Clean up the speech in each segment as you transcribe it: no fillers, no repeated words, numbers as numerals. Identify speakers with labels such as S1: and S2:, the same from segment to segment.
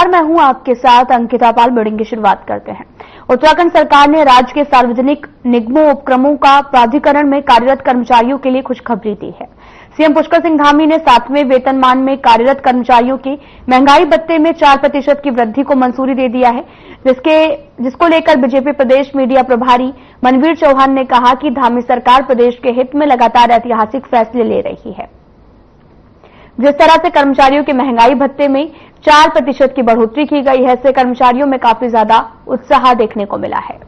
S1: नमस्कार, मैं हूं आपके साथ अंकिता पाल। ब्रीडिंग की शुरुआत करते हैं। उत्तराखंड सरकार ने राज्य के सार्वजनिक निगमों उपक्रमों का प्राधिकरण में कार्यरत कर्मचारियों के लिए खुशखबरी दी है। सीएम पुष्कर सिंह धामी ने 7वें वेतनमान में कार्यरत कर्मचारियों की महंगाई भत्ते में 4% की वृद्धि को मंजूरी दे दिया है, जिसको लेकर बीजेपी प्रदेश मीडिया प्रभारी मनवीर चौहान ने कहा कि धामी सरकार प्रदेश के हित में लगातार ऐतिहासिक फैसले ले रही है। जिस तरह से कर्मचारियों के महंगाई भत्ते में 4% की बढ़ोतरी की गई है, इससे कर्मचारियों में काफी ज्यादा उत्साह देखने को मिला है।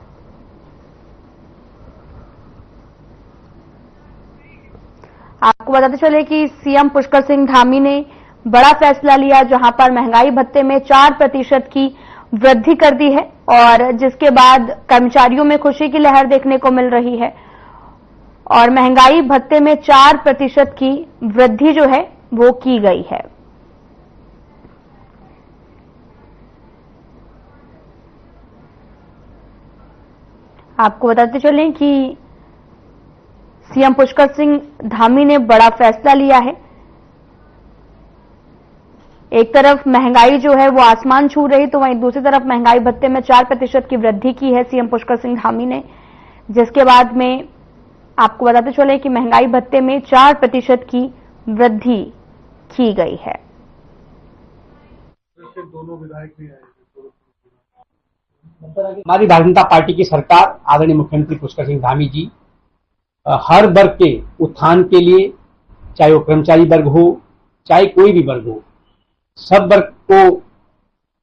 S1: आपको बताते चले कि सीएम पुष्कर सिंह धामी ने बड़ा फैसला लिया, जहां पर महंगाई भत्ते में 4% की वृद्धि कर दी है और जिसके बाद कर्मचारियों में खुशी की लहर देखने को मिल रही है और महंगाई भत्ते में 4% की वृद्धि जो है वो की गई है। आपको बताते चलें कि सीएम पुष्कर सिंह धामी ने बड़ा फैसला लिया है। एक तरफ महंगाई जो है वो आसमान छू रही, तो वहीं दूसरी तरफ महंगाई भत्ते में 4% की वृद्धि की है सीएम पुष्कर सिंह धामी ने, जिसके बाद में आपको बताते चले कि महंगाई भत्ते में 4% की वृद्धि की गई है।
S2: दोनों विधायक भी आए।
S3: हमारी भारतीय जनता पार्टी की सरकार आदरणीय मुख्यमंत्री पुष्कर सिंह धामी जी हर वर्ग के उत्थान के लिए, चाहे वो कर्मचारी वर्ग हो चाहे कोई भी वर्ग हो, सब वर्ग को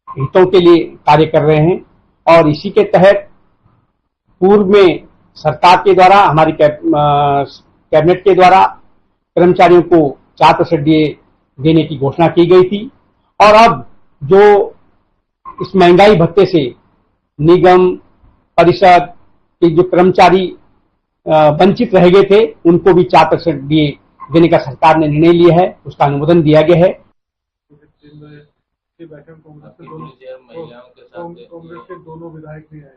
S3: हितों के लिए कार्य कर रहे हैं और इसी के तहत पूर्व में सरकार के द्वारा, हमारी कैबिनेट के द्वारा कर्मचारियों को 4% देने की घोषणा की गई थी और अब जो इस महंगाई भत्ते से निगम परिषद के जो कर्मचारी वंचित रह गए थे, उनको भी 4% देने का सरकार ने निर्णय लिया है, उसका अनुमोदन दिया गया है।
S2: कांग्रेस के दोनों विधायक भी आए।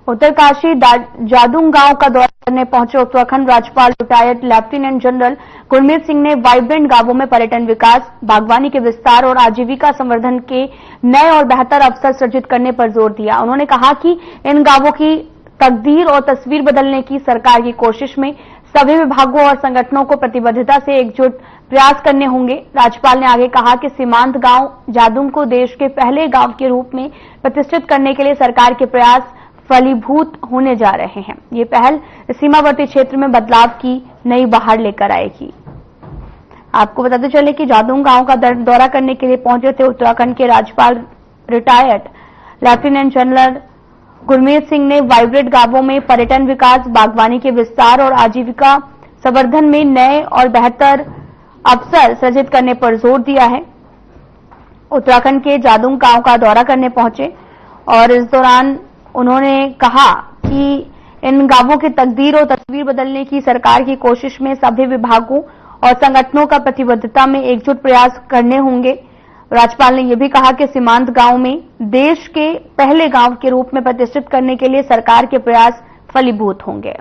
S1: उत्तरकाशी जादूंग गांव का दौरा करने पहुंचे उत्तराखंड राज्यपाल retired lieutenant general Gurmeet Singh ने वाइब्रेंट गांवों में पर्यटन विकास, बागवानी के विस्तार और आजीविका संवर्धन के नए और बेहतर अवसर सृजित करने पर जोर दिया। उन्होंने कहा कि इन गांवों की तकदीर और तस्वीर बदलने की सरकार की कोशिश में सभी विभागों और संगठनों को प्रतिबद्धता से एकजुट प्रयास करने होंगे। राज्यपाल ने आगे कहा कि सीमांत गांव जादूंग को देश के पहले गांव के रूप में प्रतिष्ठित करने के लिए सरकार के प्रयास फलीभूत होने जा रहे हैं। ये पहल सीमावर्ती क्षेत्र में बदलाव की नई बहार लेकर आएगी। आपको बताते चले कि जादूंग गांव का दौरा करने के लिए पहुंचे थे उत्तराखंड के राज्यपाल retired lieutenant general Gurmeet Singh ने वाइब्रेंट गांवों में पर्यटन विकास, बागवानी के विस्तार और आजीविका संवर्धन में नए और बेहतर अवसर सृजित करने पर जोर दिया है। उत्तराखंड के जादूंग गांव का दौरा करने पहुंचे और इस दौरान उन्होंने कहा कि इन गांवों की तकदीर और तस्वीर बदलने की सरकार की कोशिश में सभी विभागों और संगठनों का प्रतिबद्धता में एकजुट प्रयास करने होंगे। राज्यपाल ने यह भी कहा कि सीमांत गांव में देश के पहले गांव के रूप में प्रतिष्ठित करने के लिए सरकार के प्रयास फलीभूत होंगे।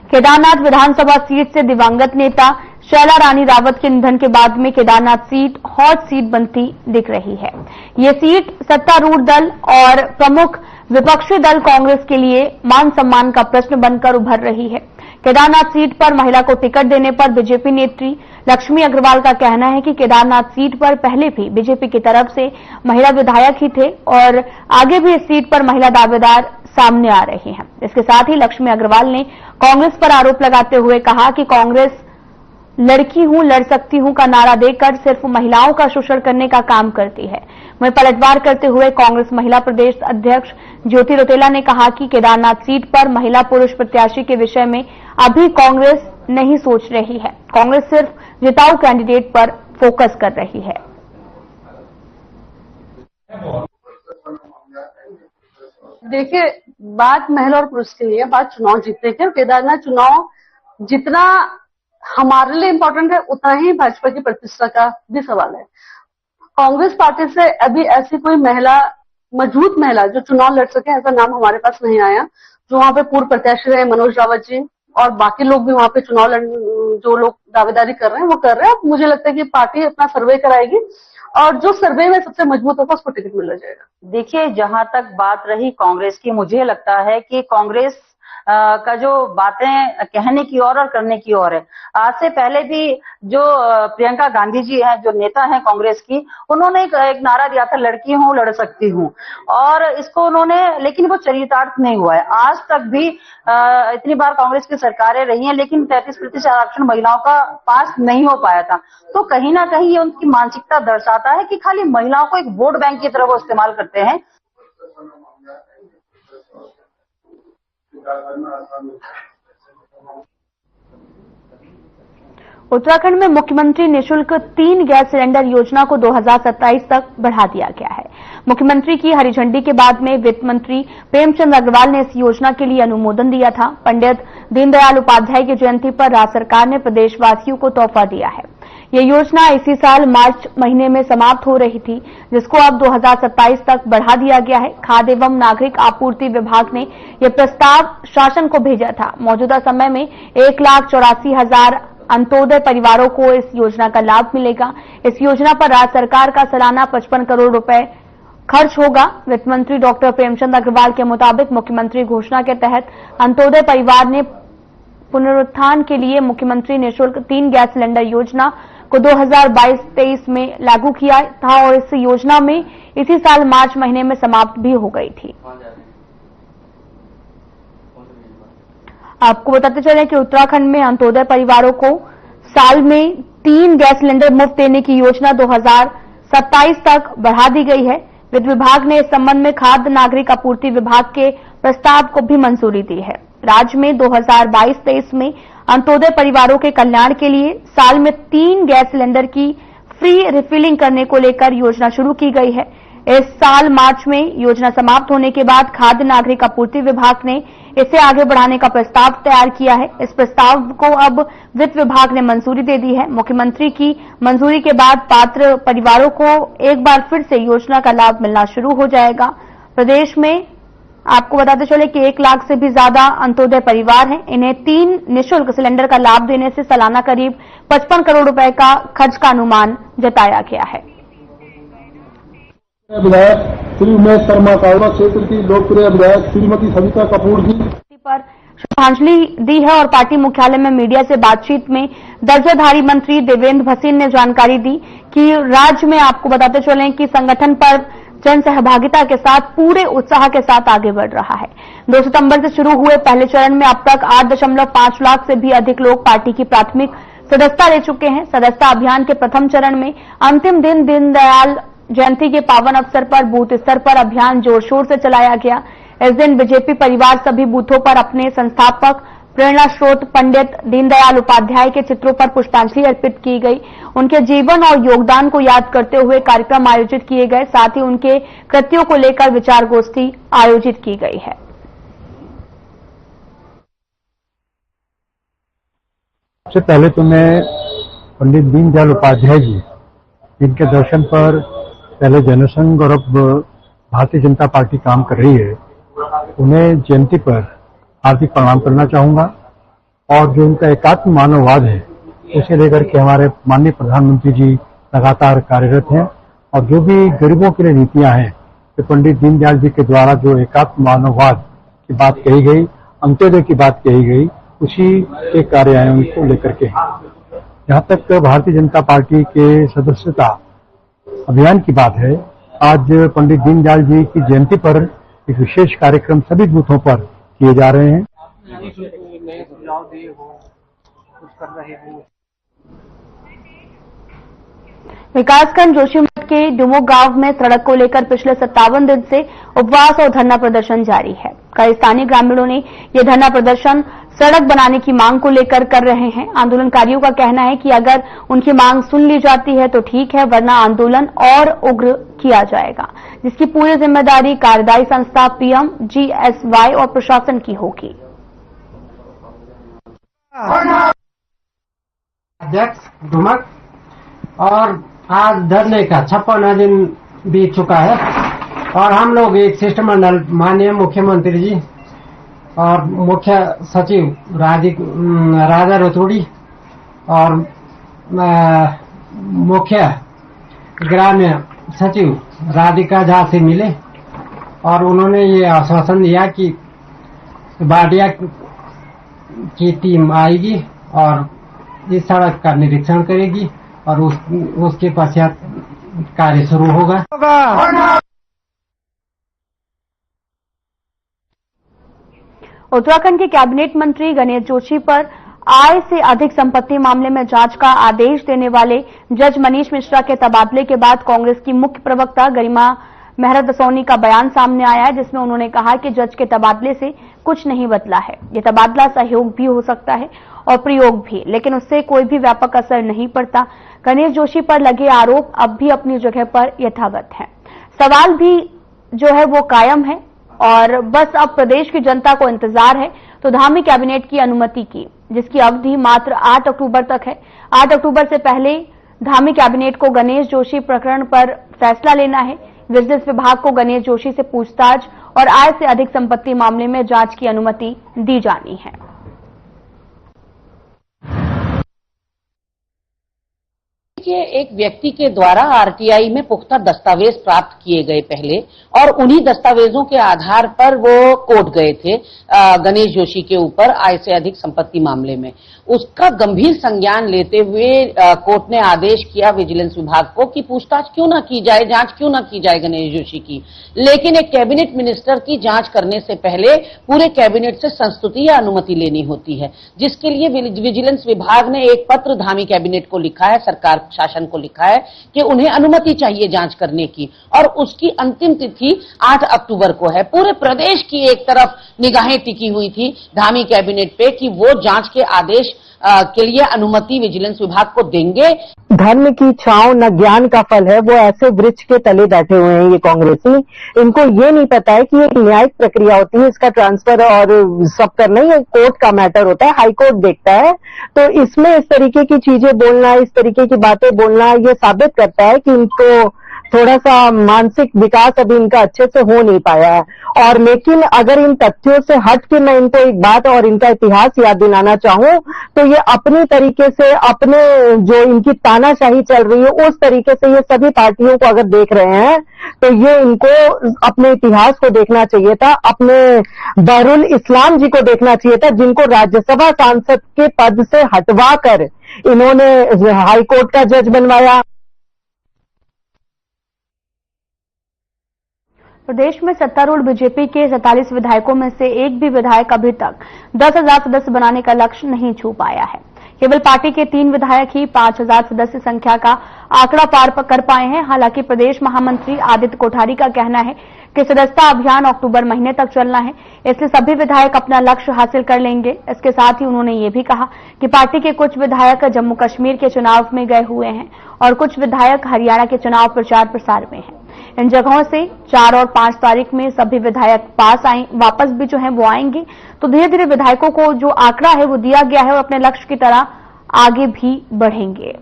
S1: केदारनाथ विधानसभा सीट से दिवंगत नेता शैला रानी रावत के निधन के बाद में केदारनाथ सीट हॉट सीट बनती दिख रही है। ये सीट सत्तारूढ़ दल और प्रमुख विपक्षी दल कांग्रेस के लिए मान सम्मान का प्रश्न बनकर उभर रही है। केदारनाथ सीट पर महिला को टिकट देने पर बीजेपी नेत्री लक्ष्मी अग्रवाल का कहना है कि केदारनाथ सीट पर पहले भी बीजेपी की तरफ से महिला विधायक ही थे और आगे भी इस सीट पर महिला दावेदार सामने आ रही हैं। इसके साथ ही लक्ष्मी अग्रवाल ने कांग्रेस पर आरोप लगाते हुए कहा कि कांग्रेस लड़की हूं, लड़ सकती हूं का नारा देकर सिर्फ महिलाओं का शोषण करने का काम करती है। वहीं पलटवार करते हुए कांग्रेस महिला प्रदेश अध्यक्ष ज्योति रौतेला ने कहा कि केदारनाथ सीट पर महिला पुरुष प्रत्याशी के विषय में अभी कांग्रेस नहीं सोच रही है। कांग्रेस सिर्फ जिताऊ कैंडिडेट पर फोकस कर रही है।
S4: देखिए, बात महिला और पुरुष के लिए, बात चुनाव जीतने के। केदारनाथ चुनाव जितना हमारे लिए इम्पोर्टेंट है, उतना ही भाजपा की प्रतिष्ठा का भी सवाल है। कांग्रेस पार्टी से अभी ऐसी कोई महिला, मजबूत महिला जो चुनाव लड़ सके, ऐसा नाम हमारे पास नहीं आया। जो वहां पे पूर्व प्रत्याशी रहे मनोज रावत जी, और बाकी लोग भी वहां पे चुनाव जो लोग दावेदारी कर रहे हैं वो कर रहे हैं। मुझे लगता है कि पार्टी अपना सर्वे कराएगी और जो सर्वे में सबसे मजबूत होगा उसको टिकट मिल जाएगा।
S5: देखिए, जहां तक बात रही कांग्रेस की, मुझे लगता है कि कांग्रेस का जो बातें कहने की और करने की और है। आज से पहले भी जो प्रियंका गांधी जी हैं, जो नेता हैं कांग्रेस की, उन्होंने एक नारा दिया था, लड़की हूं लड़ सकती हूं, और इसको उन्होंने, लेकिन वो चरितार्थ नहीं हुआ है। आज तक भी इतनी बार कांग्रेस की सरकारें रही हैं, लेकिन 33% आरक्षण महिलाओं का पास नहीं हो पाया था। तो कहीं ना कहीं ये उनकी मानसिकता दर्शाता है कि खाली महिलाओं को एक वोट बैंक की तरह वो इस्तेमाल करते हैं।
S1: उत्तराखंड में मुख्यमंत्री निःशुल्क 3 गैस सिलेंडर योजना को 2027 तक बढ़ा दिया गया है। मुख्यमंत्री की हरी झंडी के बाद में वित्त मंत्री प्रेमचंद अग्रवाल ने इस योजना के लिए अनुमोदन दिया था। पंडित दीनदयाल उपाध्याय की जयंती पर राज्य सरकार ने प्रदेशवासियों को तोहफा दिया है। ये योजना इसी साल मार्च महीने में समाप्त हो रही थी, जिसको अब 2027 तक बढ़ा दिया गया है। खाद्य एवं नागरिक आपूर्ति विभाग ने यह प्रस्ताव शासन को भेजा था। मौजूदा समय में 1,84,000 अंत्योदय परिवारों को इस योजना का लाभ मिलेगा। इस योजना पर राज्य सरकार का सालाना 55 करोड़ रुपए खर्च होगा। वित्त मंत्री डॉक्टर प्रेमचंद अग्रवाल के मुताबिक मुख्यमंत्री घोषणा के तहत अंत्योदय परिवार ने पुनरुत्थान के लिए मुख्यमंत्री निःशुल्क 3 गैस सिलेंडर योजना को 2022-23 में लागू किया था और इस योजना में इसी साल मार्च महीने में समाप्त भी हो गई थी। आपको बताते चलें कि उत्तराखंड में अंत्योदय परिवारों को साल में 3 गैस सिलेंडर मुफ्त देने की योजना 2027 तक बढ़ा दी गई है। वित्त विभाग ने इस संबंध में खाद्य नागरिक आपूर्ति विभाग के प्रस्ताव को भी मंजूरी दी है। राज्य में 2022-23 में अंत्योदय परिवारों के कल्याण के लिए साल में 3 गैस सिलेंडर की फ्री रिफिलिंग करने को लेकर योजना शुरू की गई है। इस साल मार्च में योजना समाप्त होने के बाद खाद्य नागरिक आपूर्ति विभाग ने इसे आगे बढ़ाने का प्रस्ताव तैयार किया है। इस प्रस्ताव को अब वित्त विभाग ने मंजूरी दे दी है। मुख्यमंत्री की मंजूरी के बाद पात्र परिवारों को एक बार फिर से योजना का लाभ मिलना शुरू हो जाएगा। प्रदेश में आपको बताते चले कि 1 लाख से भी ज्यादा अंत्योदय परिवार हैं। इन्हें 3 निःशुल्क सिलेंडर का लाभ देने से सालाना करीब 55 करोड़ रुपए का खर्च का अनुमान जताया गया है।
S6: विधायक श्री उमेश शर्मा कावड़ा क्षेत्र की लोकप्रिय विधायक श्रीमती सविता कपूर जी
S1: पर श्रद्धांजलि दी है और पार्टी मुख्यालय में मीडिया से बातचीत में दर्जाधारी मंत्री देवेंद्र भसीन ने जानकारी दी कि राज्य में आपको बताते चलें कि संगठन पर जन सहभागिता के साथ पूरे उत्साह के साथ आगे बढ़ रहा है। 2 सितंबर से शुरू हुए पहले चरण में अब तक 8.5 लाख से भी अधिक लोग पार्टी की प्राथमिक सदस्यता ले चुके हैं। सदस्यता अभियान के प्रथम चरण में अंतिम दिन दीनदयाल जयंती के पावन अवसर पर बूथ स्तर पर अभियान जोर शोर से चलाया गया। इस दिन बीजेपी परिवार सभी बूथों पर अपने संस्थापक प्रेरणा स्रोत पंडित दीनदयाल उपाध्याय के चित्रों पर पुष्पांजलि अर्पित की गई। उनके जीवन और योगदान को याद करते हुए कार्यक्रम आयोजित किए गए। साथ ही उनके कृत्यों को लेकर विचार गोष्ठी आयोजित की गई है।
S6: सबसे पहले तो मैं पंडित दीनदयाल उपाध्याय जी, जिनके दर्शन पर पहले जनसंघ और अब भारतीय जनता पार्टी काम कर रही है, उन्हें जयंती पर हार्दिक प्रणाम करना चाहूंगा। और जो उनका एकात्म मानववाद है, उसे लेकर के हमारे माननीय प्रधानमंत्री जी लगातार कार्यरत हैं। और जो भी गरीबों के लिए नीतियां हैं, तो पंडित दीनदयाल जी के द्वारा जो एकात्म मानववाद की बात कही गई, अंत्योदय की बात कही गई, उसी के कार्यान्वयन को लेकर के जहाँ तक भारतीय जनता पार्टी के सदस्यता अभियान की बात है, आज पंडित दीनदयाल जी की जयंती पर एक विशेष कार्यक्रम सभी बूथों पर किए जा रहे हैं।
S1: विकासखंड जोशीमठ के डुमो गांव में सड़क को लेकर पिछले 57 दिन से उपवास और धरना प्रदर्शन जारी है। कई स्थानीय ग्रामीणों ने यह धरना प्रदर्शन सड़क बनाने की मांग को लेकर कर रहे हैं। आंदोलनकारियों का कहना है कि अगर उनकी मांग सुन ली जाती है तो ठीक है, वरना आंदोलन और उग्र किया जाएगा, जिसकी पूरी जिम्मेदारी कार्यदायी संस्था PMGSY और प्रशासन की होगी।
S7: अध्यक्ष डुमक और आज धरने का 56वां दिन बीत चुका है और हम लोग एक शिष्टमंडल माननीय मुख्यमंत्री जी और मुख्य सचिव राजा रतूड़ी और मुख्य ग्राम्य सचिव राधिका झा से मिले और उन्होंने ये आश्वासन दिया कि बाडिया की टीम आएगी और इस सड़क का निरीक्षण करेगी और उसके पश्चात कार्य शुरू होगा।
S1: उत्तराखंड के कैबिनेट मंत्री गणेश जोशी पर आय से अधिक संपत्ति मामले में जांच का आदेश देने वाले जज मनीष मिश्रा के तबादले के बाद कांग्रेस की मुख्य प्रवक्ता गरिमा मेहरा सोनी का बयान सामने आया है, जिसमें उन्होंने कहा कि जज के तबादले से कुछ नहीं बदला है। ये तबादला सहयोग भी हो सकता है और प्रयोग भी, लेकिन उससे कोई भी व्यापक असर नहीं पड़ता। गणेश जोशी पर लगे आरोप अब भी अपनी जगह पर यथावत हैं। सवाल भी जो है वो कायम है और बस अब प्रदेश की जनता को इंतजार है तो धामी कैबिनेट की अनुमति की, जिसकी अवधि मात्र 8 अक्टूबर तक है। 8 अक्टूबर से पहले धामी कैबिनेट को गणेश जोशी प्रकरण पर फैसला लेना है। विजिलेंस विभाग को गणेश जोशी से पूछताछ और आय से अधिक संपत्ति मामले में जांच की अनुमति दी जानी है।
S8: एक व्यक्ति के द्वारा आरटीआई में पुख्ता दस्तावेज प्राप्त किए गए पहले और उन्हीं दस्तावेजों के आधार पर वो कोर्ट गए थे गणेश जोशी के ऊपर आय से अधिक संपत्ति मामले में। उसका गंभीर संज्ञान लेते हुए कोर्ट ने आदेश किया विजिलेंस विभाग को कि पूछताछ क्यों ना की जाए, जांच क्यों ना की जाए गणेश जोशी की। लेकिन एक कैबिनेट मिनिस्टर की जांच करने से पहले पूरे कैबिनेट से संस्तुति या अनुमति लेनी होती है, जिसके लिए विजिलेंस विभाग ने एक पत्र धामी कैबिनेट को लिखा है, सरकार शासन को लिखा है कि उन्हें अनुमति चाहिए जांच करने की और उसकी अंतिम तिथि 8 अक्टूबर को है। पूरे प्रदेश की एक तरफ निगाहें टिकी हुई थी धामी कैबिनेट पे कि वो जांच के आदेश के लिए अनुमति विजिलेंस विभाग को देंगे।
S9: धर्म की छांव न ज्ञान का फल है, वो ऐसे वृक्ष के तले बैठे हुए हैं ये कांग्रेसी। इनको ये नहीं पता है कि एक न्यायिक प्रक्रिया होती है, इसका ट्रांसफर और सब करना ही कोर्ट का मैटर होता है, हाई कोर्ट देखता है। तो इसमें इस तरीके की चीजें बोलना, इस तरीके की बातें बोलना ये साबित करता है कि इनको थोड़ा सा मानसिक विकास अभी इनका अच्छे से हो नहीं पाया है। और लेकिन अगर इन तथ्यों से हट के मैं इनको एक बात और इनका इतिहास याद दिलाना चाहूं तो ये अपनी तरीके से अपने जो इनकी तानाशाही चल रही है उस तरीके से ये सभी पार्टियों को अगर देख रहे हैं तो ये इनको अपने इतिहास को देखना चाहिए था, अपने बहरुल इस्लाम जी को देखना चाहिए था, जिनको राज्यसभा सांसद के पद से हटवा कर इन्होंने हाईकोर्ट का जज बनवाया।
S1: प्रदेश में सत्तारूढ़ बीजेपी के 47 विधायकों में से एक भी विधायक अभी तक 10,000 सदस्य बनाने का लक्ष्य नहीं छू पाया है। केवल पार्टी के 3 विधायक ही 5,000 सदस्य संख्या का आंकड़ा पार कर पाए हैं। हालांकि प्रदेश महामंत्री आदित्य कोठारी का कहना है कि सदस्यता अभियान अक्टूबर महीने तक चलना है, इसलिए सभी विधायक अपना लक्ष्य हासिल कर लेंगे। इसके साथ ही उन्होंने ये भी कहा कि पार्टी के कुछ विधायक जम्मू कश्मीर के चुनाव में गए हुए हैं और कुछ विधायक हरियाणा के चुनाव प्रचार प्रसार में हैं। इन जगहों से 4 और 5 तारीख में सभी विधायक वापस भी जो है वो आएंगे। तो धीरे धीरे विधायकों को जो आंकड़ा है वो दिया गया है और अपने लक्ष्य की तरह आगे भी बढ़ेंगे।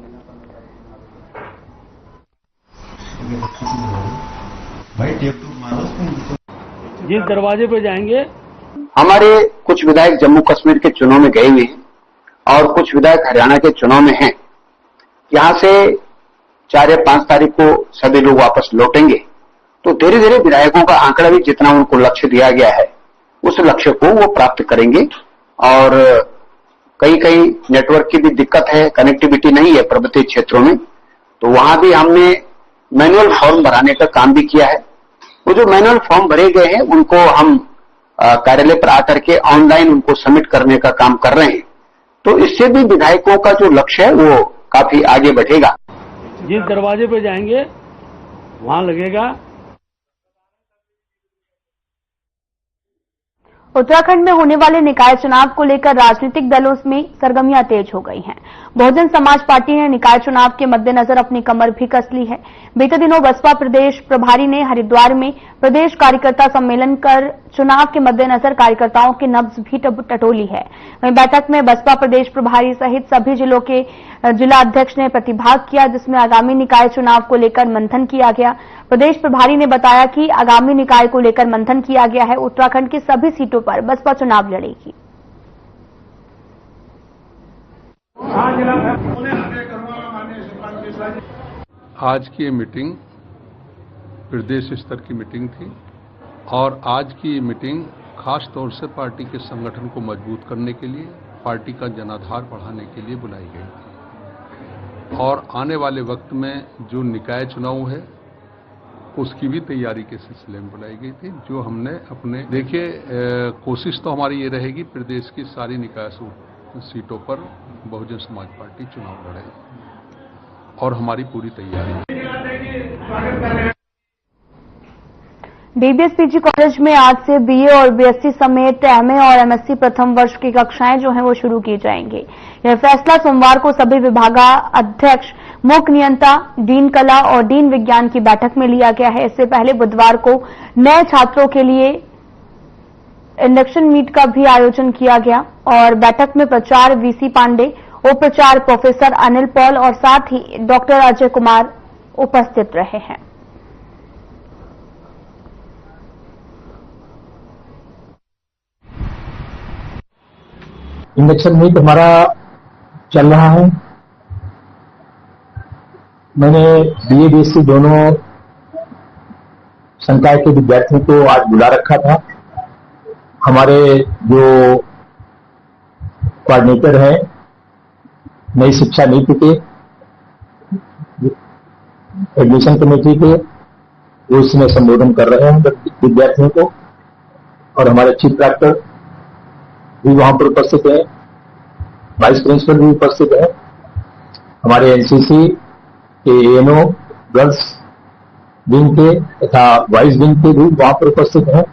S10: जिस दरवाजे पे जाएंगे।
S11: हमारे कुछ विधायक जम्मू कश्मीर के चुनाव में गए हुए हैं और कुछ विधायक हरियाणा के चुनाव में हैं। यहां से 4 या 5 तारीख को सभी लोग वापस लौटेंगे। तो धीरे धीरे विधायकों का आंकड़ा भी जितना उनको लक्ष्य दिया गया है उस लक्ष्य को वो प्राप्त करेंगे। और कई नेटवर्क की भी दिक्कत है, कनेक्टिविटी नहीं है पर्वतीय क्षेत्रों में, तो वहां भी हमने मैनुअल फॉर्म भराने का काम भी किया है। वो जो मैनुअल फॉर्म भरे गए हैं उनको हम कार्यालय पर आकर के ऑनलाइन उनको सबमिट करने का काम कर रहे हैं। तो इससे भी विधायकों का जो लक्ष्य है वो काफी आगे बढ़ेगा।
S10: जिस दरवाजे पे जाएंगे वहां लगेगा।
S1: उत्तराखंड में होने वाले निकाय चुनाव को लेकर राजनीतिक दलों में सरगर्मियां तेज हो गई हैं। बहुजन समाज पार्टी ने निकाय चुनाव के मद्देनजर अपनी कमर भी कस ली है। बीते दिनों बसपा प्रदेश प्रभारी ने हरिद्वार में प्रदेश कार्यकर्ता सम्मेलन कर चुनाव के मद्देनजर कार्यकर्ताओं की नब्ज भी टटोली है। वहीं बैठक में बसपा प्रदेश प्रभारी सहित सभी जिलों के जिला अध्यक्ष ने प्रतिभाग किया, जिसमें आगामी निकाय चुनाव को लेकर मंथन किया गया। प्रदेश प्रभारी ने बताया कि आगामी निकाय को लेकर मंथन किया गया है। उत्तराखंड की सभी सीटों पर बसपा चुनाव लड़ेगी।
S12: आज की ये मीटिंग प्रदेश स्तर की मीटिंग थी और आज की ये मीटिंग खास तौर से पार्टी के संगठन को मजबूत करने के लिए, पार्टी का जनाधार बढ़ाने के लिए बुलाई गई थी और आने वाले वक्त में जो निकाय चुनाव है उसकी भी तैयारी के सिलसिले में बुलाई गई थी। जो हमने अपने देखिए कोशिश तो हमारी ये रहेगी प्रदेश की सारी निकाय सीटों पर बहुजन समाज पार्टी चुनाव लड़े और हमारी पूरी तैयारी है।
S1: डीबीएस पीजी कॉलेज में आज से बीए और बीएससी समेत एमए और एमएससी प्रथम वर्ष की कक्षाएं जो हैं वो शुरू की जाएंगी। यह फैसला सोमवार को सभी विभागाध्यक्ष, मुख्य नियंता, डीन कला और डीन विज्ञान की बैठक में लिया गया है। इससे पहले बुधवार को नए छात्रों के लिए इंडक्शन मीट का भी आयोजन किया गया और बैठक में प्राचार्य वीसी पांडे, उप प्राचार्य प्रोफेसर अनिल पॉल और साथ ही डॉक्टर अजय कुमार उपस्थित रहे हैं।
S6: इंडक्शन मीट हमारा चल रहा है। मैंने बीए बीएससी दोनों संकाय के विद्यार्थियों को आज बुला रखा था। हमारे जो कोऑर्डिनेटर हैं नई शिक्षा नीति के, एडमिशन कमेटी के, वो इसमें संबोधन कर रहे हैं विद्यार्थियों को और हमारे चीफ कलेक्टर भी वहां पर उपस्थित है, वाइस प्रिंसिपल भी उपस्थित है, हमारे एनसीसी के एएनओ गर्ल्स विंग के तथा वाइस विंग के भी वहां पर उपस्थित हैं।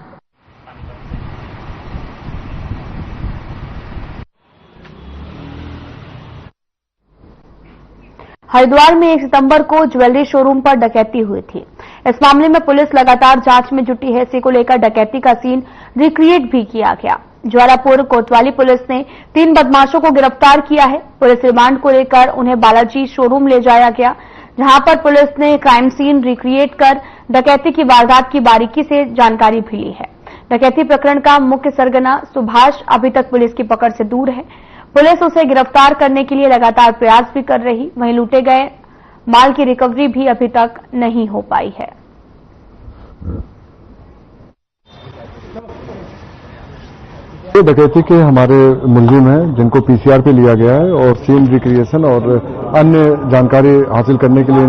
S1: हरिद्वार में 1 सितंबर को ज्वेलरी शोरूम पर डकैती हुई थी। इस मामले में पुलिस लगातार जांच में जुटी है। इसी को लेकर डकैती का सीन रिक्रिएट भी किया गया। ज्वालापुर कोतवाली पुलिस ने 3 बदमाशों को गिरफ्तार किया है। पुलिस रिमांड को लेकर उन्हें बालाजी शोरूम ले जाया गया, जहां पर पुलिस ने क्राइम सीन रिक्रिएट कर डकैती की वारदात की बारीकी से जानकारी भी ली है। डकैती प्रकरण का मुख्य सरगना सुभाष अभी तक पुलिस की पकड़ से दूर है। पुलिस उसे गिरफ्तार करने के लिए लगातार प्रयास भी कर रही। वहीं लूटे गए माल की रिकवरी भी अभी तक नहीं हो पाई है।
S6: ये डकैती के हमारे मुलजिम हैं जिनको पीसीआर पे लिया गया है और सीन रिक्रिएशन और अन्य जानकारी हासिल करने के लिए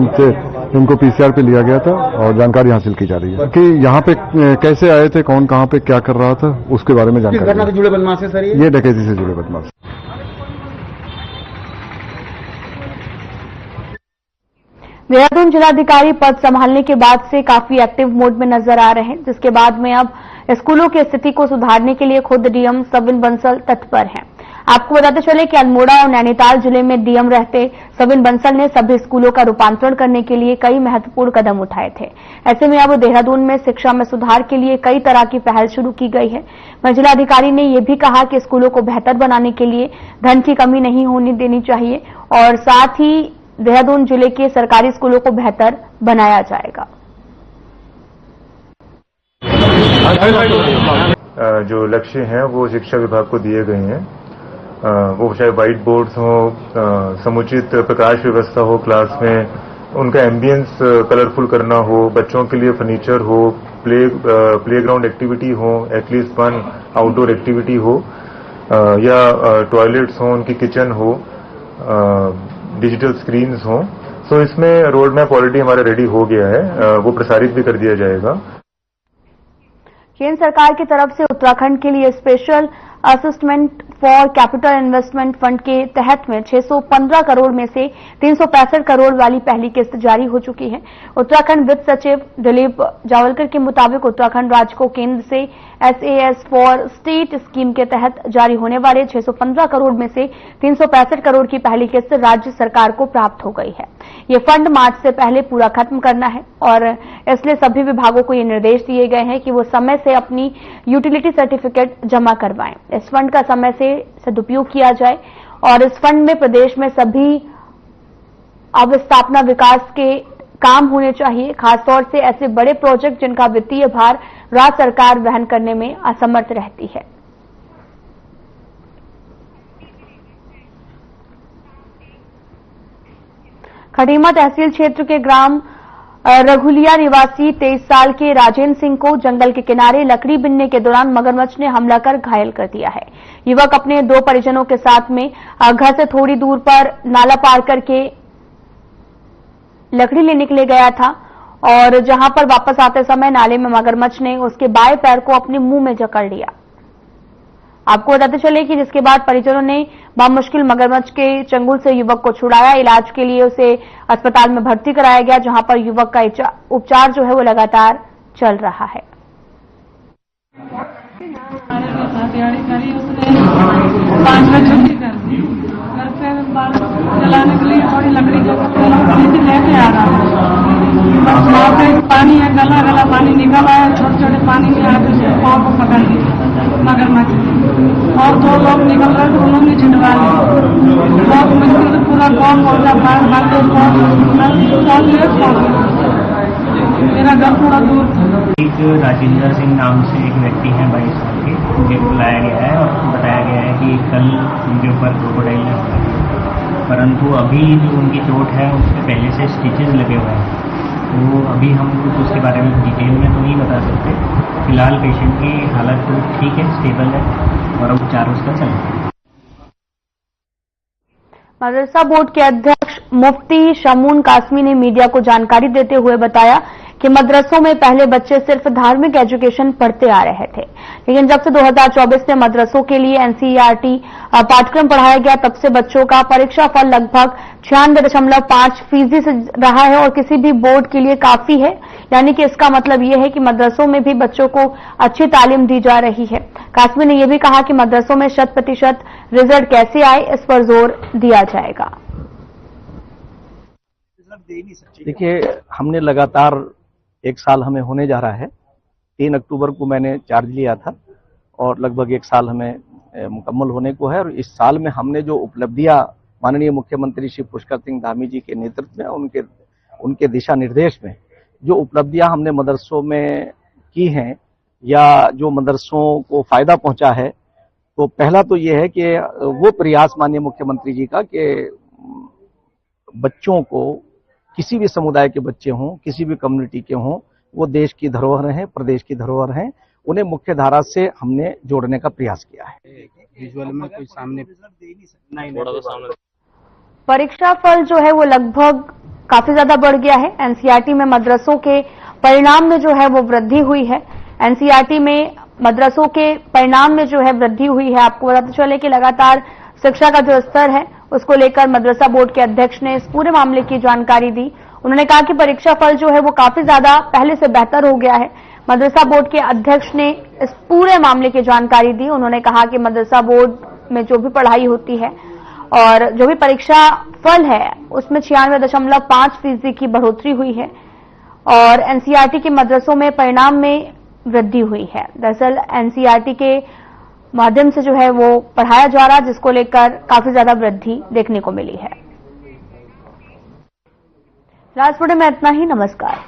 S6: इनको पीसीआर पे लिया गया था और जानकारी हासिल की जा रही है कि यहाँ पे कैसे आए थे, कौन कहाँ पे क्या कर रहा था, उसके बारे में जानकारी। घटना से जुड़े बदमाश है सर? ये डकैती से जुड़े बदमाश।
S1: देहरादून जिलाधिकारी पद संभालने के बाद से काफी एक्टिव मोड में नजर आ रहे हैं, जिसके बाद में अब स्कूलों की स्थिति को सुधारने के लिए खुद डीएम सविन बंसल तत्पर हैं। आपको बताते चले कि अल्मोड़ा और नैनीताल जिले में डीएम रहते सविन बंसल ने सभी स्कूलों का रूपांतरण करने के लिए कई महत्वपूर्ण कदम उठाए थे। ऐसे में अब देहरादून में शिक्षा में सुधार के लिए कई तरह की पहल शुरू की गई है। वहीं जिलाधिकारी ने यह भी कहा कि स्कूलों को बेहतर बनाने के लिए धन की कमी नहीं होनी देनी चाहिए और साथ ही देहरादून जिले के सरकारी स्कूलों को बेहतर बनाया जाएगा।
S13: जो लक्ष्य हैं वो शिक्षा विभाग को दिए गए हैं, वो चाहे व्हाइट बोर्ड्स हो, समुचित प्रकाश व्यवस्था हो क्लास में, उनका एम्बियंस कलरफुल करना हो, बच्चों के लिए फर्नीचर हो, प्लेग्राउंड एक्टिविटी हो, एटलीस्ट 1 आउटडोर एक्टिविटी हो, या टॉयलेट्स हो, उनकी किचन हो, डिजिटल स्क्रीन्स हो। सो इसमें रोड मैप ऑलरेडी हमारा रेडी हो गया है, वो प्रसारित भी कर दिया जाएगा।
S1: केंद्र सरकार की तरफ से उत्तराखंड के लिए special असिस्टमेंट for capital investment fund के तहत में 615 करोड़ में से 365 करोड़ वाली पहली किस्त जारी हो चुकी है। उत्तराखंड वित्त सचिव दिलीप जावलकर के मुताबिक उत्तराखंड राज्य को केंद्र से SAS फॉर स्टेट स्कीम के तहत जारी होने वाले 615 करोड़ में से 365 करोड़ की पहली किस्त राज्य सरकार को प्राप्त हो गई है। ये फंड मार्च से पहले पूरा खत्म करना है और इसलिए सभी विभागों को ये निर्देश दिए गए हैं कि वो समय से अपनी यूटिलिटी सर्टिफिकेट जमा करवाएं। इस फंड का समय से सदुपयोग किया जाए और इस फंड में प्रदेश में सभी अवस्थापना विकास के काम होने चाहिए, खासतौर से ऐसे बड़े प्रोजेक्ट जिनका वित्तीय भार राज्य सरकार वहन करने में असमर्थ रहती है। खटीमा तहसील क्षेत्र के ग्राम रघुलिया निवासी 23 साल के राजेंद्र सिंह को जंगल के किनारे लकड़ी बिनने के दौरान मगरमच्छ ने हमला कर घायल कर दिया है। युवक अपने 2 परिजनों के साथ में घर से थोड़ी दूर पर नाला पार करके लकड़ी लेने के लिए गया था और जहां पर वापस आते समय नाले में मगरमच्छ ने उसके बाएं पैर को अपने मुंह में जकड़ लिया। आपको बताते चले कि जिसके बाद परिजनों ने बामुश्किल मगरमच्छ के चंगुल से युवक को छुड़ाया। इलाज के लिए उसे अस्पताल में भर्ती कराया गया, जहां पर युवक का उपचार जो है वो लगातार चल रहा है।
S14: पाँच बजे छुट्टी कर दी, घर पे चलाने के लिए थोड़ी लकड़ी लेके आ रहा हूँ। बस वहाँ पे पानी है, गला गला पानी निकल आया, छोटे छोटे पानी में आके पाँव को पकड़ लिया मगरमच्छ और 2 लोग निकल रहे थे, उन्होंने छिटवा लिया। बहुत मुश्किल से पूरा गाँव पहुंचा, बाहर मेरा घर थोड़ा दूर था।
S15: एक राजेंद्र सिंह नाम से एक व्यक्ति है 22 साल के, उनके बुलाया गया है और बताया गया है कि कल उनके ऊपर क्रोकोडाइल ने हमला किया, परंतु अभी जो उनकी चोट है उसमें पहले से स्टिचेस लगे हुए हैं, तो अभी हम कुछ उसके बारे में डिटेल में तो नहीं बता सकते। फिलहाल पेशेंट की हालत तो ठीक है, स्टेबल है और उपचार उसका चल रहा है।
S1: मदरसा बोर्ड के अध्यक्ष मुफ्ती शमून कासमी ने मीडिया को जानकारी देते हुए बताया कि मदरसों में पहले बच्चे सिर्फ धार्मिक एजुकेशन पढ़ते आ रहे थे, लेकिन जब से 2024 में मदरसों के लिए एनसीईआरटी पाठ्यक्रम पढ़ाया गया, तब से बच्चों का परीक्षा फल लगभग 96.5% से रहा है और किसी भी बोर्ड के लिए काफी है। यानी कि इसका मतलब यह है कि मदरसों में भी बच्चों को अच्छी तालीम दी जा रही है। कासमी ने यह भी कहा कि मदरसों में 100% रिजल्ट कैसे आए, इस पर जोर दिया जाएगा।
S16: देखिए, हमने लगातार 1 साल हमें होने जा रहा है। 3 अक्टूबर को मैंने चार्ज लिया था और लगभग 1 साल हमें मुकम्मल होने को है और इस साल में हमने जो उपलब्धियां माननीय मुख्यमंत्री श्री पुष्कर सिंह धामी जी के नेतृत्व में उनके दिशा निर्देश में जो उपलब्धियां हमने मदरसों में की हैं या जो मदरसों को फायदा पहुंचा है, तो पहला तो ये है कि वो प्रयास माननीय मुख्यमंत्री जी का कि बच्चों को, किसी भी समुदाय के बच्चे हों, किसी भी कम्युनिटी के हों, वो देश की धरोहर हैं, प्रदेश की धरोहर हैं, उन्हें मुख्य धारा से हमने जोड़ने का प्रयास किया है।
S3: विजुअल में कोई सामने नहीं,
S1: परीक्षा फल जो है वो लगभग काफी ज्यादा बढ़ गया है। एनसीईआरटी में मदरसों के परिणाम में जो है वो वृद्धि हुई है। एनसीईआरटी में मदरसों के परिणाम में जो है वृद्धि हुई है। आपको बताते चले कि लगातार शिक्षा का जो स्तर है उसको लेकर मदरसा बोर्ड के अध्यक्ष ने इस पूरे मामले की जानकारी दी। उन्होंने कहा कि परीक्षा फल जो है वो काफी ज्यादा पहले से बेहतर हो गया है। मदरसा बोर्ड के अध्यक्ष ने इस पूरे मामले की जानकारी दी। उन्होंने कहा कि मदरसा बोर्ड में जो भी पढ़ाई होती है और जो भी परीक्षा फल है उसमें 96.5% की बढ़ोतरी हुई है और एनसीईआरटी के मदरसों में परिणाम में वृद्धि हुई है। दरअसल एनसीईआरटी के माध्यम से जो है वो पढ़ाया जा रहा, जिसको लेकर काफी ज्यादा वृद्धि देखने को मिली है। राजपुर में इतना ही। नमस्कार।